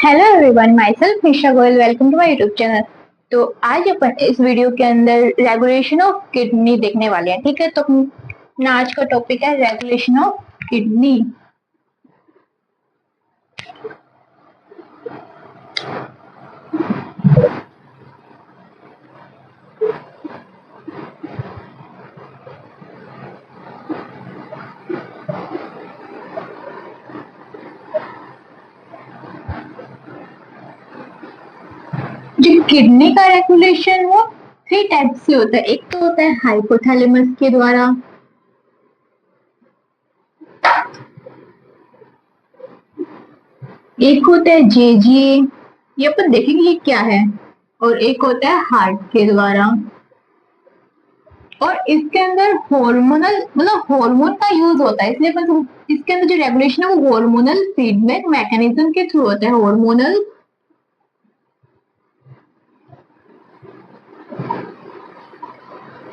Hello everyone, my self Nisha Goyal. Welcome to my YouTube channel. तो आज अपन इस वीडियो के अंदर रेगुलेशन ऑफ किडनी देखने वाले हैं। ठीक है, तो अपना आज का टॉपिक है रेगुलेशन ऑफ किडनी। जो किडनी का रेगुलेशन वो 3 टाइप से होता है। एक तो होता है हाइपोथैलेमस के द्वारा, एक होता है जेजीए, ये अपन देखेंगे ये क्या है, और एक होता है हार्ट के द्वारा। और इसके अंदर हार्मोनल मतलब हार्मोन का यूज होता है, इसलिए अपन इसके अंदर जो रेगुलेशन है वो हार्मोनल फीडबैक मैकेनिज्म के थ्रू होता है। Hormonal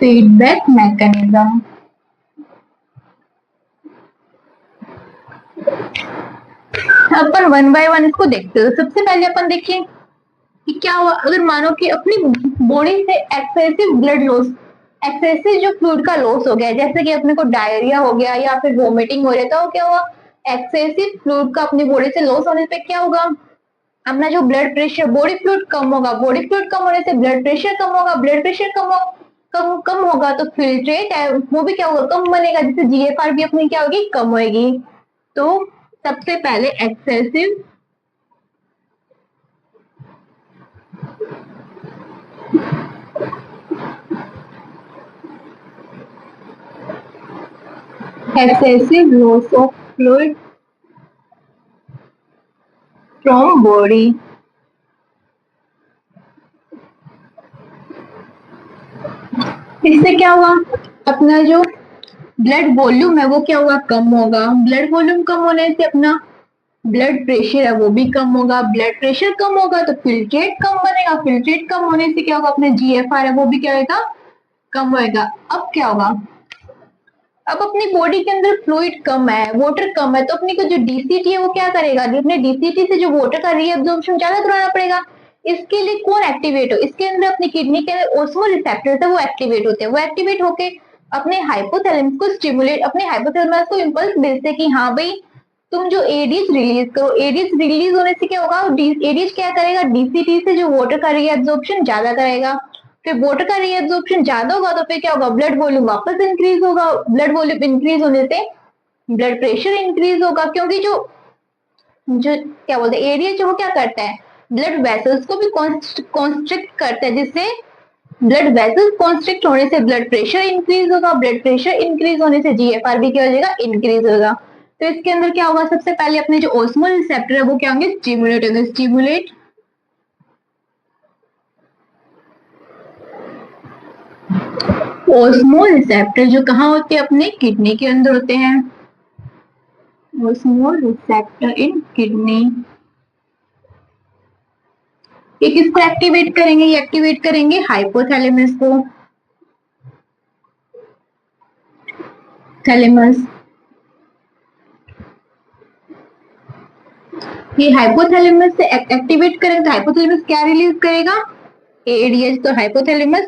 feedback mechanism. Upon one by one इसको देखते हैं। सबसे पहले अपन देखिए कि क्या हुआ अगर मानो कि अपनी बॉडी से एक्सेसिव ब्लड लॉस, एक्सेसिव जो फ्लूइड का लॉस हो गया, जैसे कि अपने को डायरिया हो गया या फिर वोमिटिंग हो रहा था, तो क्या हुआ एक्सेसिव फ्लूइड का अपनी बॉडी से लॉस होने पे क्या होगा, अपना जो ब्लड प्रेशर, बॉडी फ्लूइड कम होगा, बॉडी फ्लूइड कम होने से ब्लड प्रेशर कम होगा, ब्लड प्रेशर कम होगा तो फिल्ट्रेट है वो भी क्या होगा, कम बनेगा, जिससे जीएफआर भी अपनी क्या होगी, कम होगी। तो सबसे पहले excessive loss of fluid from body। इससे क्या हुआ, अपना जो ब्लड वॉल्यूम है वो क्या होगा, कम होगा। ब्लड वॉल्यूम कम होने से अपना ब्लड प्रेशर है वो भी कम होगा। ब्लड प्रेशर कम होगा तो फिल्ट्रेट कम बनेगा। फिल्ट्रेट कम होने से क्या होगा, अपने जीएफआर है वो भी क्या होगा, कम होएगा। अब क्या होगा, अब अपनी बॉडी के अंदर फ्लूइड कम है, वाटर कम है, तो अपनी को जो डीसीटी है वो क्या करेगा, अपने डीसीटी से जो वाटर का रीअब्जॉर्प्शन ज्यादा कराना पड़ेगा। इसके लिए कौन एक्टिवेट हो, इसके अंदर अपनी किडनी के अंदर ऑस्मो रिसेप्टर्स है वो एक्टिवेट होते हैं। वो एक्टिवेट होके अपने हाइपोथैलेमस को स्टिमुलेट, अपने हाइपोथैलेमस को इम्पल्स भेजते हैं कि हाँ भाई तुम जो एडीज रिलीज करो। एडीज रिलीज होने से क्या होगा, एडीज क्या करेगा, डीसीटी से जो वाटर का रीअब्जॉर्प्शन ज्यादा करेगा। फिर वाटर का रीअब्जॉर्प्शन ज्यादा होगा तो फिर क्या होगा, ब्लड वॉल्यूम वापस इंक्रीज होगा। ब्लड वॉल्यूम इंक्रीज होने से ब्लड प्रेशर इंक्रीज होगा, क्योंकि जो जो क्या बोलते हैं एरिया जो वो क्या करता है, ब्लड वेसल्स को भी कॉन्स्ट्रिक्ट करता है, जिससे ब्लड वेसल्स कॉन्स्ट्रिक्ट होने से ब्लड प्रेशर इंक्रीज होगा। ब्लड प्रेशर इंक्रीज होने से जीएफआर भी क्या हो जाएगा, इंक्रीज होगा। तो इसके अंदर क्या होगा, सबसे पहले अपने जो ऑस्मोल रिसेप्टर है वो क्या होंगे, स्टिमुलेट होंगे। स्टिमुलेट ऑस्मोल रिसेप्टर जो कहाँ होते हैं, अपने किडनी के अंदर होते हैं। ऑस्मोल रिसेप्टर इन किडनी, ये किसको एक्टिवेट करेंगे, ये एक्टिवेट करेंगे हाइपोथैलेमस को। थैलेमस, ये हाइपोथैलेमस से एक्टिवेट करेंगे तो हाइपोथैलेमस क्या रिलीज करेगा, एडीएच। तो हाइपोथैलेमस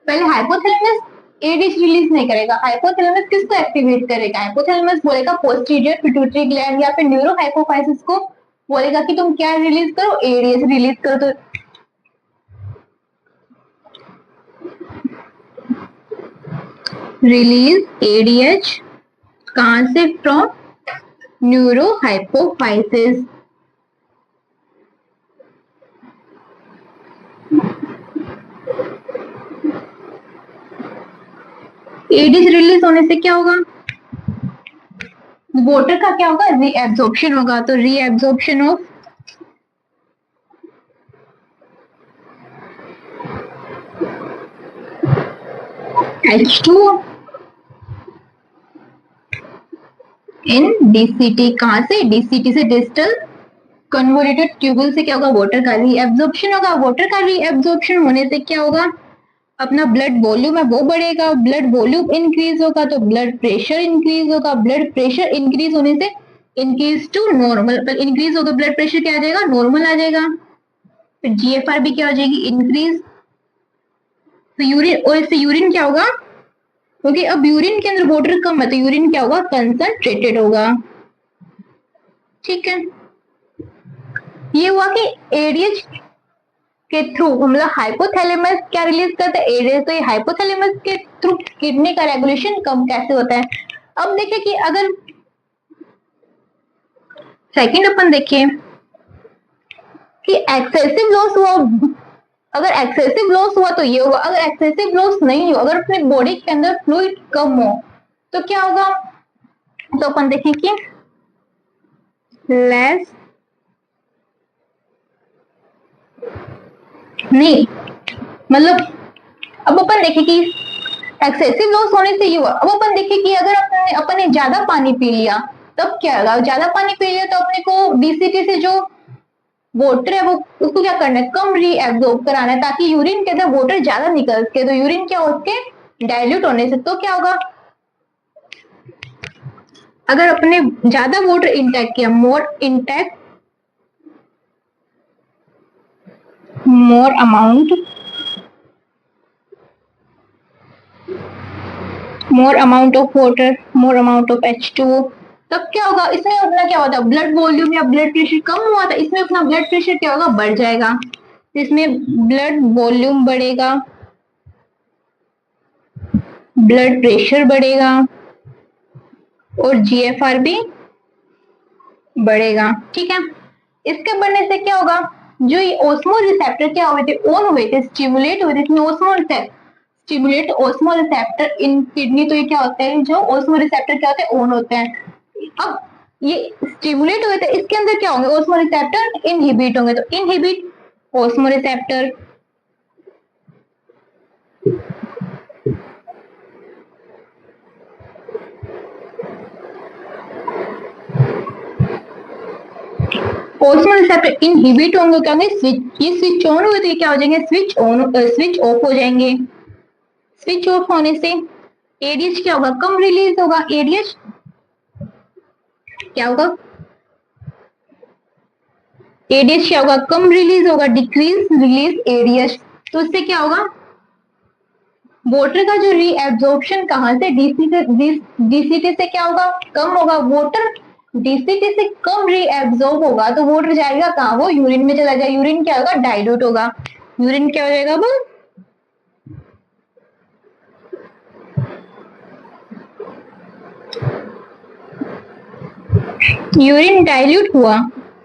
पहले हाइपोथैलेमस एडीएच रिलीज नहीं करेगा। हाइपोथैलेमस किसको एक्टिवेट करेगा, हाइपोथैलेमस बोलेगा पोस्टीरियर पिट्यूटरी ग्लैंड या फिर न्यूरो हाइपोफाइसिस को बोलेगा कि तुम क्या रिलीज करो, एडीएच रिलीज करो। तो रिलीज एडीएच कहां से, from neuro hypophysis. ADH release होने से क्या होगा, वाटर का क्या होगा, रीएब्जॉर्प्शन होगा। तो reabsorption of H2 in DCT, कहां से, डीसीटी से डिस्टल कन्वोल्यूटेड ट्यूबुल से क्या होगा, वाटर का रीएब्जॉर्प्शन होगा। वाटर का रीएब्जॉर्प्शन होने से क्या होगा, अपना ब्लड वॉल्यूम है वो बढ़ेगा। ब्लड वॉल्यूम इंक्रीज होगा तो ब्लड प्रेशर इंक्रीज होगा। ब्लड प्रेशर इंक्रीज होने से इंक्रीज टू नॉर्मल, पर इंक्रीज होगा ब्लड प्रेशर क्या आ जाएगा, नॉर्मल आ जाएगा। फिर जीएफआर भी क्या हो जाएगी, इंक्रीज। तो यूरिन, और इससे यूरिन क्या होगा, क्योंकि अब यूरिन के अंदर वाटर कम है तो यूरिन क्या होगा, कंसंट्रेटेड होगा। ठीक है, ये हुआ कि एडीएच के थ्रू मतलब हाइपोथैलेमस क्या रिलीज करता है, एडीएच। तो ये हाइपोथैलेमस के थ्रू किडनी का रेगुलेशन कम कैसे होता है। अब देखिए कि अगर सेकंड अपन देखिए कि एक्सेसिव लॉस हुआ, अगर एक्सेसिव लॉस हुआ तो ये होगा, अगर एक्सेसिव लॉस नहीं हो, अगर अपने बॉडी के अंदर फ्लूइड कम हो तो क्या होगा। तो अपन देखें कि लेस नहीं, मतलब अब अपन देखें कि एक्सेसिव लॉस होने से ये हुआ। अब अपन देखें कि अगर अपन ने ज्यादा पानी पी लिया तब क्या होगा, ज्यादा पानी पी लिया तो अपने को डीसीटी से जो वाटर है वो उसको क्या करना है, कम रीएब्जॉर्ब कराना है, ताकि यूरिन के अंदर वाटर ज्यादा निकल सके। तो यूरिन क्या हो सके, डाइल्यूट होने से। तो क्या होगा, अगर अपने ज्यादा वाटर इंटेक किया, more intake, more amount of water, more amount of H2O, तब क्या होगा, इसमें अपना क्या होता है, ब्लड वॉल्यूम या ब्लड प्रेशर कम हुआ था, इसमें अपना ब्लड प्रेशर क्या होगा, बढ़ जाएगा। इसमें ब्लड वॉल्यूम बढ़ेगा, ब्लड प्रेशर बढ़ेगा और जीएफआर भी बढ़ेगा। ठीक है, इसके बढ़ने से क्या होगा, जो ये ऑस्मो रिसेप्टर क्या हुए थे, ऑन हुए थे, स्टिमुलेट हुए थे। इसमें osmo stimulate osmo receptor in kidney. तो ये क्या होता है, जो ऑस्मो रिसेप्टर क्या होते हैं, ऑन होते हैं। अब ये स्टिमुलेट हुए थे, इसके अंदर क्या होंगे, ऑस्मो रिसेप्टर इनहिबिट होंगे। तो inhibit osmo receptor, osmo receptor inhibit होंगे, क्या होंगे, स्विच, ये स्विच ऑन हुए तो ये क्या हो जाएंगे, स्विच ऑन, स्विच ऑफ हो जाएंगे। स्विच ऑफ होने से एडीएच क्या होगा, कम रिलीज होगा। एडीएच क्या होगा, एडीएच क्या होगा, कम रिलीज होगा, डिक्रीज रिलीज एडीएच। तो इससे क्या होगा, वाटर का जो रीएब्जॉर्प्शन कहां से, डीसीटी से क्या होगा, कम होगा। वाटर डीसीटी से कम रीएब्जॉर्ब होगा तो वाटर जाएगा कहां, वो यूरिन में चला जाएगा। यूरिन क्या होगा, डाइल्यूट होगा। यूरिन क्या हो जाएगा, वो यूरिन डाइल्यूट हुआ,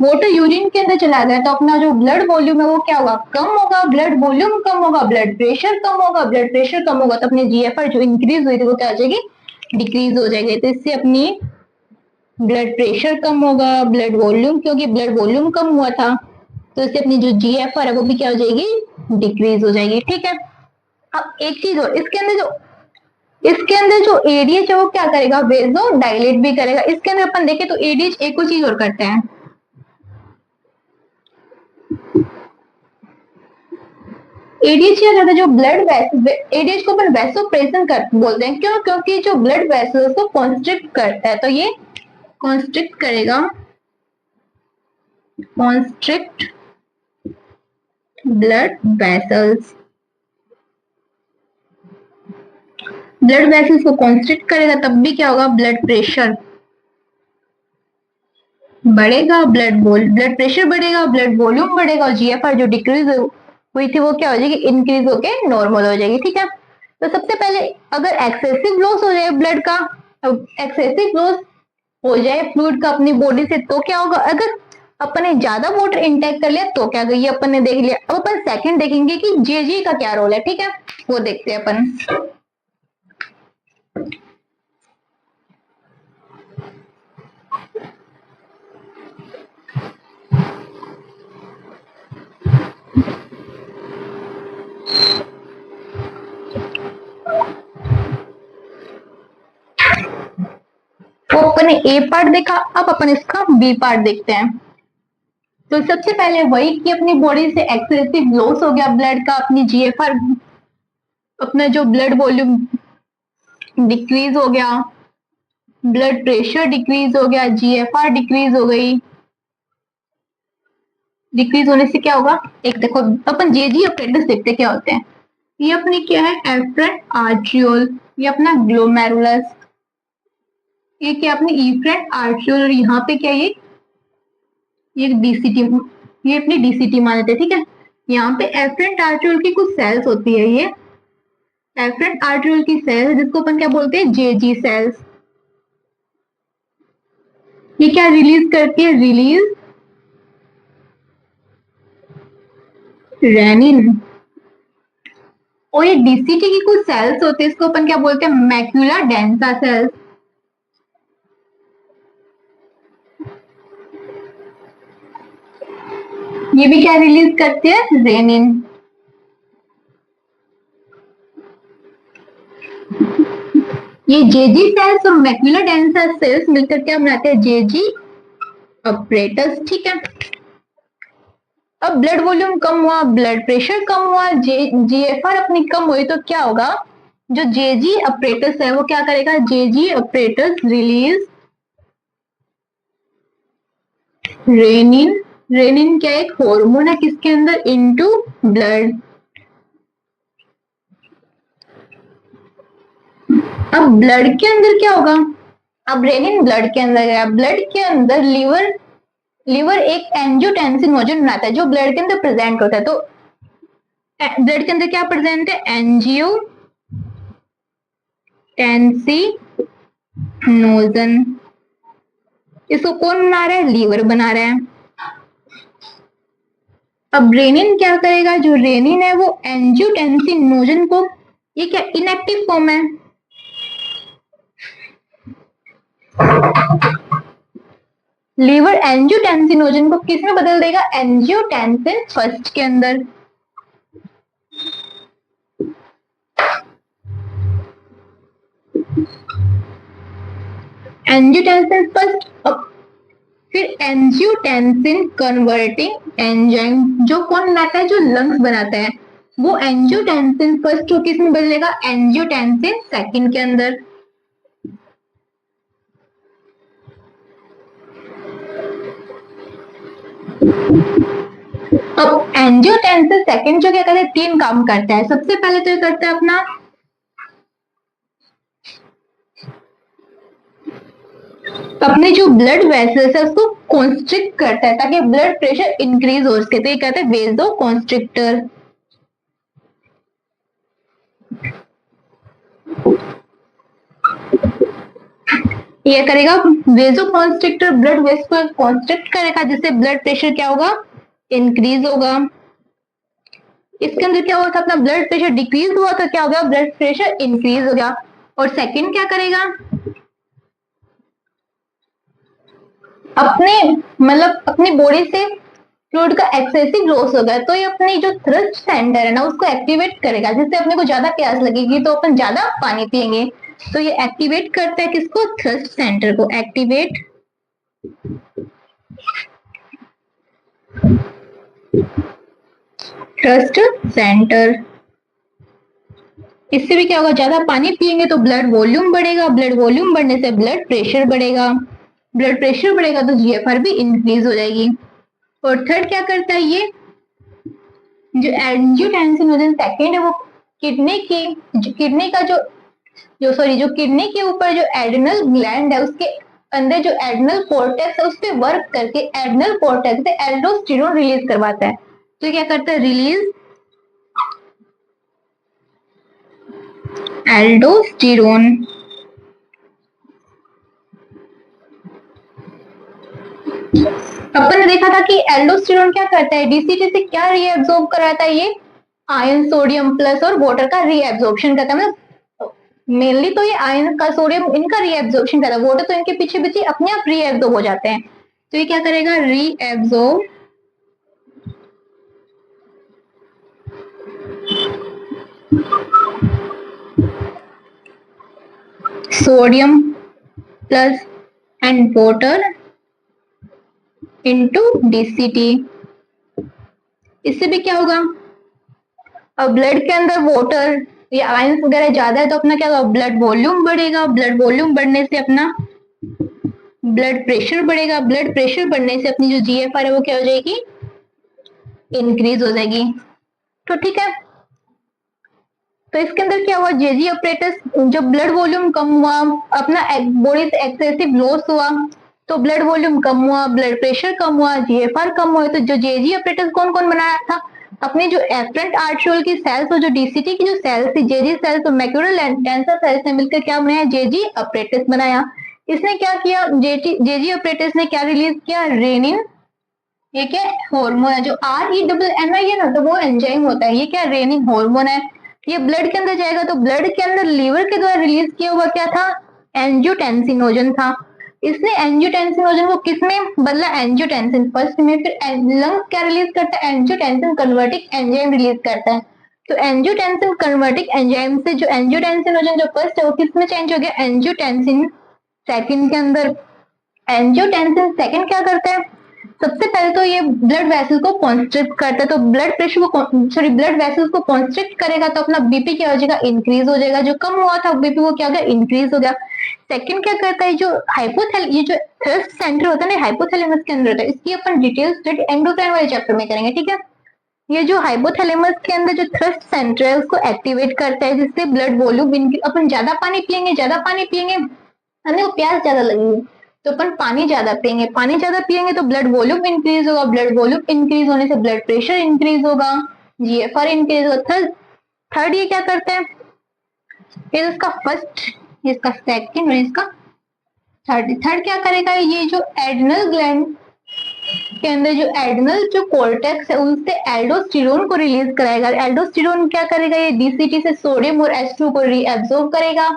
वाटर यूरिन के अंदर चला गया तो अपना जो ब्लड वॉल्यूम है वो क्या होगा, कम होगा। ब्लड वॉल्यूम कम होगा, ब्लड प्रेशर कम होगा। ब्लड प्रेशर कम होगा तो अपनी जीएफआर जो इंक्रीज हुई थी वो क्या हो जाएगी, डिक्रीज हो जाएगी। तो इससे अपनी ब्लड प्रेशर कम होगा, ब्लड वॉल्यूम, क्योंकि ब्लड वॉल्यूम कम हुआ था तो इससे अपनी जो जीएफआर है वो भी क्या हो जाएगी, डिक्रीज हो जाएगी। ठीक है, अब एक चीज और, इसके अंदर जो एडीएच है वो क्या करेगा, वेजो डायलेट भी करेगा। इसके अंदर अपन देखें तो एडीएच एक और चीज और करता है, एडीएच क्या करता है, जो ब्लड एडीएच को अपन वैसोप्रेशन कर बोलते हैं। क्यों, क्योंकि जो ब्लड वेसल्स को कॉन्स्ट्रिक्ट करता है, तो ये कॉन्स्ट्रिक्ट करेगा, constrict blood vessels, blood vessels को कॉन्स्ट्रिक्ट करेगा, तब भी क्या होगा, ब्लड प्रेशर बढ़ेगा, ब्लड प्रेशर बढ़ेगा, ब्लड वॉल्यूम बढ़ेगा और जीएफआर जो डिक्रीज हुई थी वो क्या हो जाएगी, इंक्रीज होके नॉर्मल हो जाएगी। ठीक है, तो सबसे पहले अगर एक्सेसिव लॉस हो जाए ब्लड का, एक्सेसिव लॉस हो जाए फ्लूइड का अपनी बॉडी से तो क्या होगा, अगर अपन ने ज्यादा वाटर इंटेक कर लिया तो क्या, ये अपन ने देख लिया। अब अपन सेकंड देखेंगे कि जेजी का क्या रोल है। ठीक है, वो देखते हैं अपन। तो अपन ने ए पार्ट देखा, अब अपन इसका बी पार्ट देखते हैं। तो सबसे पहले वही कि अपनी बॉडी से एक्सेसिव लॉस हो गया ब्लड का, अपनी जीएफआर, अपना जो ब्लड वॉल्यूम डिक्रीज हो गया, ब्लड प्रेशर डिक्रीज हो गया, जीएफआर डिक्रीज हो गई। डिक्रीज होने से क्या होगा, एक देखो अपन जेजी ऑपरेटर्स देखते क्या होते हैं। ये अपनी क्या है, एफ्रेंट आर्ट्रियोल, ये अपना ग्लोमेरुलस, ये क्या अपनी इफ्रेंट आर्ट्रियोल, और यहाँ पे क्या ये डीसीटी, ये अपनी डीसीटी मान लेते हैं, ठीक है। यहाँ पे एफ्रेंट आर्ट्रियोल की कुछ सेल्स होती है, ये एफ्रेंट आर्ट्रियोल की सेल्स जिसको अपन क्या बोलते हैं, जेजी सेल्स। ये क्या रिलीज करती है, रिलीज रेनिन। और ये डीसीटी की कुछ सेल्स होते हैं, इसको अपन क्या बोलते हैं, मैक्यूला डेंसा सेल्स। ये भी क्या रिलीज करती है, रेनिन। ये जेजी सेल्स और मैक्यूला डेंसा सेल्स मिलकर क्या बनाते हैं, जेजी ऑपरेटस, ठीक है। अब ब्लड वॉल्यूम कम हुआ, ब्लड प्रेशर कम हुआ, जीएफआर अपनी कम हुई, तो क्या होगा, जो जेजी ऑपरेटस है वो क्या करेगा, जेजी ऑपरेटस रिलीज रेनिन। रेनिन क्या एक हार्मोन है किसके अंदर, इनटू ब्लड। अब ब्लड के अंदर क्या होगा, अब रेनिन ब्लड के अंदर गया, ब्लड के अंदर लीवर एक एंजियोटेंसिन मॉड्यूल बनाता है जो ब्लड के अंदर प्रेजेंट होता है। तो ब्लड के अंदर क्या प्रेजेंट है, एंजियोटेंसिनोजन। इसको कौन बना रहा है, लीवर बना रहा है। अब रेनिन क्या करेगा, जो रेनिन है वो एंजियोटेंसिनोजन को, ये क्या इनएक्टिव फॉर्म है, लीवर एंजियोटेंसिनोजन को किस में बदल देगा, एंजियोटेंसिन फर्स्ट के अंदर। एंजियोटेंसिन फर्स्ट, फिर एंजियोटेंसिन कन्वर्टिंग एंजाइम, जो कौन बनाता है, जो लंग्स बनाता है, वो एंजियोटेंसिन फर्स्ट को किस में बदलेगा, एंजियोटेंसिन सेकंड के अंदर। अब एंजियोटेंसिन सेकंड जो क्या करता है, तीन काम करता है। सबसे पहले तो ये करता है अपना अपने जो ब्लड वेसल्स है उसको कॉन्स्ट्रिक्ट करता है ताकि ब्लड प्रेशर इंक्रीज हो सके, तो ये कहते हैं वेजो कॉन्स्ट्रिक्टर। ये करेगा वेजो कॉन्स्ट्रिक्टर, ब्लड वेस को कॉन्स्ट्रिक्ट करेगा जिससे ब्लड प्रेशर क्या होगा, इंक्रीज होगा। इसके अंदर क्या हुआ था, अपना ब्लड प्रेशर डिक्रीज हुआ था, क्या हो गया, ब्लड प्रेशर इंक्रीज हो गया। और सेकंड क्या करेगा, अपने मतलब अपनी बॉडी से फ्लूइड का एक्सेसिव लॉस हो गया, तो ये अपनी जो थ्रस्ट सेंटर है ना उसको एक्टिवेट करेगा, जिससे अपने को ज्यादा प्यास लगेगी तो अपन ज्यादा पानी पिएंगे। तो ये एक्टिवेट करता है किसको, थ्रस्ट सेंटर को, एक्टिवेट थ्रस्ट सेंटर। इससे भी क्या होगा, ज्यादा पानी पिएंगे तो ब्लड वॉल्यूम बढ़ेगा, ब्लड वॉल्यूम बढ़ने से ब्लड प्रेशर बढ़ेगा, ब्लड प्रेशर बढ़ेगा तो जीएफआर भी इंक्रीज हो जाएगी। और थर्ड क्या करता है, ये जो एंजियोटेंसिनोजन सेकंड है वो किडनी का जो किडनी के ऊपर जो एड्रिनल ग्लैंड है उसके अंदर जो एड्रिनल कॉर्टेक्स है उस पर वर्क करके एड्रिनल कॉर्टेक्स से एल्डोस्टेरोन रिलीज करवाता है। तो क्या करता है, रिलीज एल्डोस्टेरोन। अपन ने देखा था कि एल्डोस्टेरोन क्या करता है, डीसीटी से क्या रीएब्सॉर्ब कराता है, ये आयरन सोडियम प्लस और वाटर का रीएब्सॉर्प्शन करता है। मतलब मेनली तो ये आयरन का सोडियम इनका रीएब्सॉर्प्शन करता है, वाटर तो इनके पीछे पीछे अपने आप रीएब्सॉर्ब हो जाते हैं। तो ये क्या करेगा, reabsorb sodium plus and water into DCT. इससे भी क्या होगा, अब ब्लड के अंदर वाटर या आयंस वगैरह ज्यादा है तो अपना क्या होगा, ब्लड वॉल्यूम बढ़ेगा, ब्लड वॉल्यूम बढ़ने से अपना ब्लड प्रेशर बढ़ेगा, ब्लड प्रेशर बढ़ने से अपनी जो जीएफआर है वो क्या हो जाएगी, इंक्रीज हो जाएगी। तो ठीक है, तो इसके अंदर क्या हुआ, जेजी अपरेटस, जब ब्लड वॉल्यूम कम हुआ, अपना बॉडी से एक्सेसिव लॉस हुआ, तो ब्लड वॉल्यूम कम हुआ, ब्लड प्रेशर कम हुआ, जीएफआर कम हुआ, तो जो जेजी अपरेटस कौन कौन बनाया था, अपने जो एफरेंट आर्ट्रियोल की सेल्स और जो डीसीटी की जो सेल्स थी, जेजी सेल्स और मैक्यूलर डेंसर सेल्स ने मिलकर क्या बनाया, जेजी अपरेटस बनाया। इसने क्या किया, जेजी अपरेटस ने क्या रिलीज किया, रेनिन, ये क्या हार्मोन है, जो RENN है ना, तो वो एंजाइम होता है, ये क्या रेनिन हार्मोन है। ये ब्लड के अंदर जाएगा तो ब्लड के अंदर लीवर के द्वारा रिलीज किया हुआ क्या था, एंजियोटेंसिनोजन था। इसने एंजियोटेंसिनोजन को किस में बदला, एंजियोटेंसिन फर्स्ट में, फिर लंग्स क्या रिलीज करता है, एंजियोटेंसिन कन्वर्टिंग एंजाइम रिलीज करता है। तो एंजियोटेंसिन कन्वर्टिंग एंजाइम से जो एंजियोटेंसिनोजन जो फर्स्ट है वो किस में चेंज हो गया, एंजियोटेंसिन सेकंड के अंदर। एंजियोटेंसिन सेकंड क्या करता है, सबसे पहले तो ये ब्लड वेसल को कॉन्स्ट्रिक्ट करता है, तो ब्लड प्रेशर को सॉरी ब्लड वेसल्स को कॉन्स्ट्रिक्ट करेगा तो अपना बीपी क्या हो जाएगा, इंक्रीज हो जाएगा, जो कम हुआ था बीपी वो क्या हो गया, इंक्रीज हो गया। सेकंड क्या करता है, जो ये जो थ्रस्ट सेंटर होता है ना, हाइपोथैलेमस के अंदर होता है, इसकी अपन डिटेल स्टडी एंडोक्राइन वाले चैप्टर में करेंगे, ठीक है। ये जो हाइपोथैलेमस के अंदर जो थ्रस्ट सेंटर है उसको एक्टिवेट करता है, जिससे ब्लड वॉल्यूम, अपन ज्यादा पानी पियेंगे, हमें वो प्यास ज्यादा लगेगी, तो अपन पानी ज्यादा पियेंगे तो ब्लड वॉल्यूम इंक्रीज होगा, ब्लड वॉल्यूम इंक्रीज होने से ब्लड प्रेशर इंक्रीज होगा, जीएफआर इंक्रीज होगा। थर्ड ये क्या करता है, ये इसका फर्स्ट, इसका सेकंड और इसका थर्ड क्या करेगा, ये जो एड्रिनल ग्लैंड के अंदर जो एड्रिनल जो कॉर्टेक्स है उससे एल्डोस्टेरोन को रिलीज कराएगा। एल्डोस्टेरोन क्या करेगा, ये डीसीटी से सोडियम और H2 को रीएब्सॉर्ब करेगा,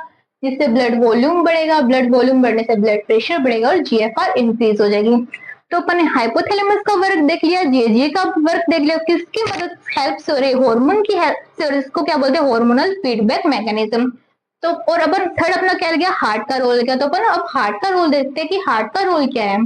जिससे ब्लड वॉल्यूम बढ़ेगा, ब्लड वॉल्यूम बढ़ने से ब्लड प्रेशर बढ़ेगा और जीएफआर इंक्रीज हो जाएगी। तो अपन ने हाइपोथैलेमस का वर्क देख लिया, जेजे का वर्क देख लिया, किसकी मदद हेल्प से हो रही है, हार्मोन की हेल्प से, और इसको क्या बोलते हैं, हार्मोनल फीडबैक मैकेनिज्म। तो और अपन थर्ड अपना क्या गया, हार्ट का रोल गया, तो अपन अब हार्ट का रोल देखते हैं कि हार्ट का रोल क्या है।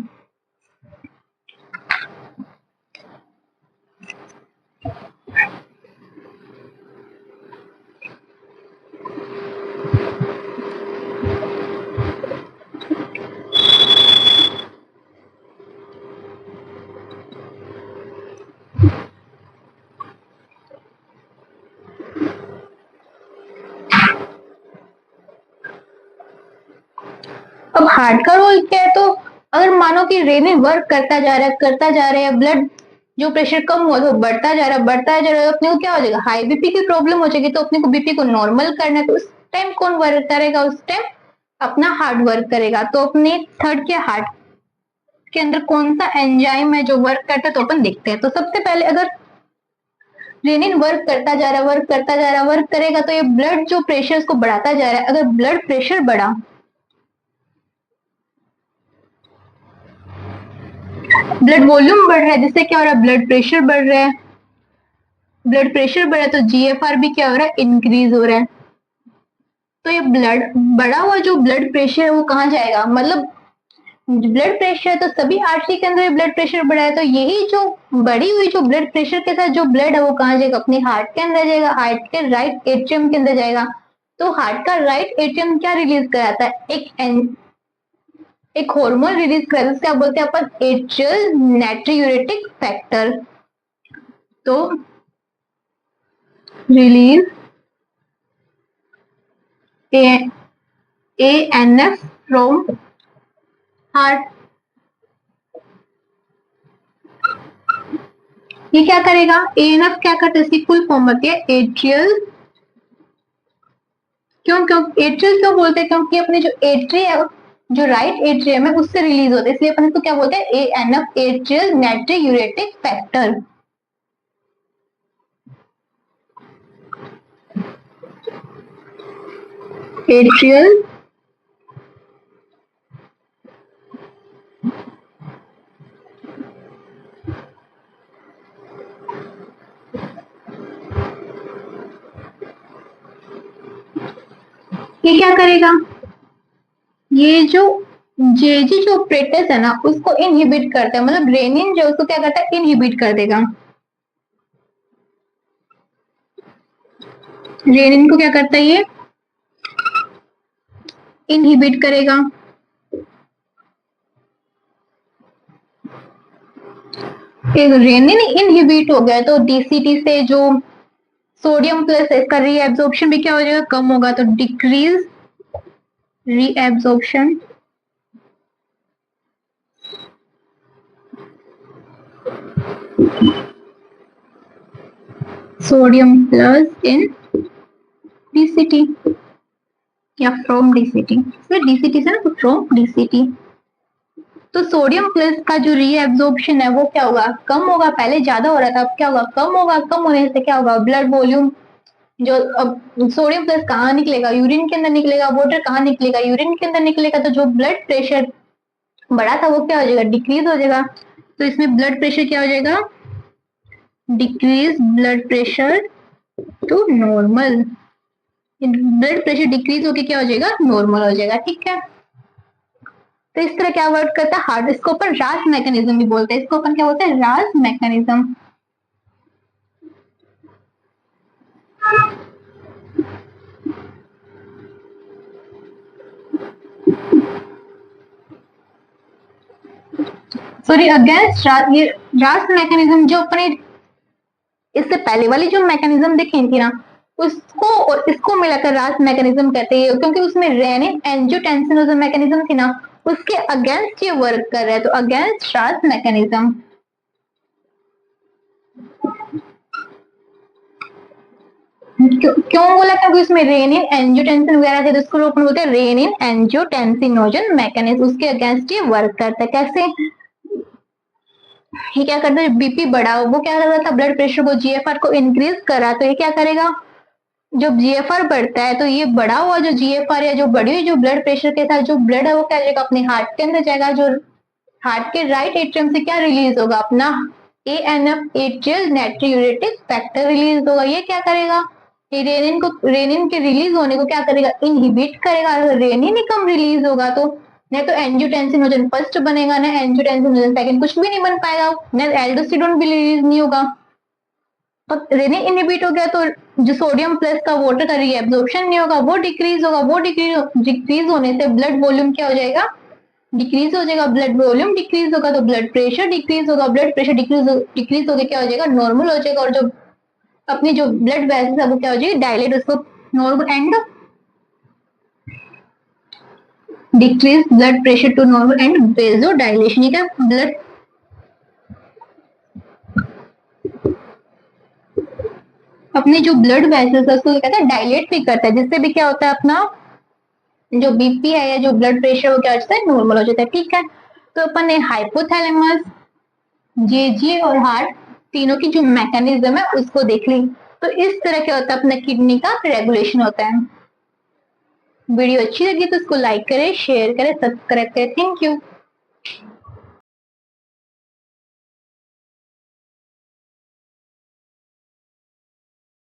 अब हार्ट का रोल क्या है, तो अगर मानो कि रेनिन वर्क करता जा रहा है, ब्लड जो प्रेशर कम हुआ तो बढ़ता जा रहा है, अपने को क्या हो जाएगा, हाई बीपी की प्रॉब्लम हो जाएगी, तो अपने को बीपी को नॉर्मल करना है, तो उस टाइम कौन वर्क करेगा, उस टाइम अपना हार्ट वर्क करेगा। तो अपने थर्ड के हार्ट के अंदर कौन सा एंजाइम है जो वर्क करता है, तो अपन देखते हैं। तो सबसे पहले अगर रेनिन वर्क करेगा तो ये ब्लड जो प्रेशर को बढ़ाता जा रहा है, अगर ब्लड प्रेशर बढ़ा, ब्लड वॉल्यूम बढ़ रहा है, जिससे क्या हो रहा है, ब्लड प्रेशर बढ़ रहा है, ब्लड प्रेशर बढ़ा तो जीएफआर भी क्या हो रहा है, इंक्रीज हो रहा है। तो ये ब्लड बढ़ा हुआ जो ब्लड प्रेशर है वो कहाँ जाएगा, मतलब ब्लड प्रेशर तो सभी आर्टरी के अंदर ब्लड प्रेशर बढ़ा है, तो यही जो बढ़ी हुई जो ब्लड प्रेशर के साथ जो ब्लड है वो कहाँ जाएगा, अपने हार्ट के अंदर जाएगा, हार्ट के राइट एट्रियम के अंदर जाएगा। तो हार्ट का राइट एट्रियम क्या रिलीज कराता है, एक हार्मोन रिलीज कराता है, क्या बोलते हैं अपन, एट्रियल नाट्रियूरेटिक फैक्टर। तो रिलीज ANF फ्रॉम हार्ट, ये क्या करेगा, ANF क्या करता है, इसकी फुल फॉर्म होती है एट्रियल, क्यों एट्रियल क्यों बोलते हैं, क्योंकि अपने जो एट्रियम, जो राइट एट्रियम है उससे रिलीज होता है, इसलिए अपन इसको क्या बोलते हैं, ANF एट्रियल नाट्रियूरेटिक फैक्टर। एट्रियल ये क्या करेगा, ये जो जेजी जो ऑपरेटस है ना उसको इनहिबिट करता है, मतलब रेनिन जो उसको क्या करता है, इनहिबिट कर देगा, रेनिन को क्या करता है, ये इनहिबिट करेगा। रेनिन इनहिबिट हो गया तो डीसीटी से जो सोडियम प्लस इसका रीएब्जॉर्प्शन भी क्या हो जाएगा, कम होगा, तो डिक्रीज रीएब्जॉर्प्शन सोडियम प्लस इन डीसीटी या फ्रॉम डीसीटी, इसमें डीसीटी से ना, तो फ्रॉम डीसीटी। तो सोडियम प्लस का जो रीएब्जॉर्प्शन है वो क्या होगा, कम होगा। पहले ज्यादा हो रहा था, अब क्या होगा, कम होगा। कम होने से क्या होगा, ब्लड वॉल्यूम जो अब सोडियम प्लस कहाँ निकलेगा, यूरिन के अंदर निकलेगा। वाटर कहाँ निकलेगा, यूरिन के अंदर निकलेगा। तो जो ब्लड प्रेशर बढ़ा था वो क्या हो जाएगा, डिक्रीज हो जाएगा। तो इसमें ब्लड प्रेशर क्या हो जाएगा, decrease blood pressure to normal. Blood pressure decrease होके क्या हो जाएगा, नॉर्मल हो जाएगा। ठीक है, तो इस तरह क्या वर्क करता है हार्ट। इसको अपन रास मैकेनिज्म भी बोलते हैं, इसको अपन क्या बोलते हैं, रास मैकेनिज्म। सॉरी, अगेंस्ट ये रास मैकेनिज्म जो अपने इससे पहले वाली जो मैकेनिज्म देखी थी ना, उसको और इसको मिलाकर रास मैकेनिज्म कहते हैं, क्योंकि उसमें रेनिन एंजियोटेंसिन जो मैकेनिज्म थी ना, उसके अगेंस्ट ये वर्क कर रहा है, तो अगेंस्ट रास मैकेनिज्म। क्यों बोला, क्योंकि उसमें रेनिन एंजियोटेंसिन वगैरह थे, तो उसको अपन बोलते हैं रेनिन एंजियोटेंसिनोजन मैकेनिज्म। उसके अगेंस्ट ये वर्क करता है। कैसे, ये क्या करता है, बीपी बढ़ा, वो क्या कर रहा था, ब्लड प्रेशर को, जीएफआर को इंक्रीज करा, तो ये क्या करेगा, जब जीएफआर बढ़ता है तो ये बढ़ा हुआ जो जीएफआर या जो बढ़ी हुई जो ब्लड प्रेशर के साथ जो ब्लड है वो क्या जाएगा, अपने हार्ट के अंदर जाएगा। जो हार्ट के राइट एट्रियम से क्या रिलीज होगा, अपना एएनएफ, एट्रियल नाइट्रियूरेटिक फैक्टर रिलीज होगा। ये क्या करेगा, ये रेनिन के रिलीज होने को क्या करेगा, इनहिबिट करेगा। अगर रेनिन ही कम रिलीज होगा तो नहीं तो एंजियोटेंसिनोजन फर्स्ट बनेगा, ना एंजियोटेंसिनोजन सेकंड, कुछ भी नहीं बन पाएगा, ना एल्डोस्टेरोन भी रिलीज नहीं होगा। तो रेनिन इनहिबिट हो गया तो जो सोडियम प्लस का वाटर का रीएब्जॉर्प्शन नहीं होगा, वो डिक्रीज होगा। वो डिक्रीज होने से ब्लड वॉल्यूम क्या हो जाएगा, डिक्रीज हो जाएगा। ब्लड वॉल्यूम डिक्रीज होगा तो ब्लड प्रेशर डिक्रीज होगा। ब्लड प्रेशर डिक्रीज होकर क्या हो जाएगा, नॉर्मल हो जाएगा। और जो अपनी जो ब्लड वेसल्स है वो क्या हो जाएगी, डायलेट, उसको normal and decrease blood pressure to normal and vasodilation. ये क्या, ब्लड अपने जो ब्लड वेसल्स है उसको कहते हैं डायलेट भी करता है, जिससे भी क्या होता है, अपना जो बीपी है या जो ब्लड प्रेशर वो क्या हो जाता है, नॉर्मल हो जाता है। ठीक है, तो अपन ने हाइपोथैलेमस, जेजे और हार्ट तीनों की जो मैकेनिज्म है उसको देख ली। तो इस तरह क्या होता है, अपना किडनी का रेगुलेशन होता है। वीडियो अच्छी लगी तो इसको लाइक करें, शेयर करें, सब्सक्राइब करें। Thank you.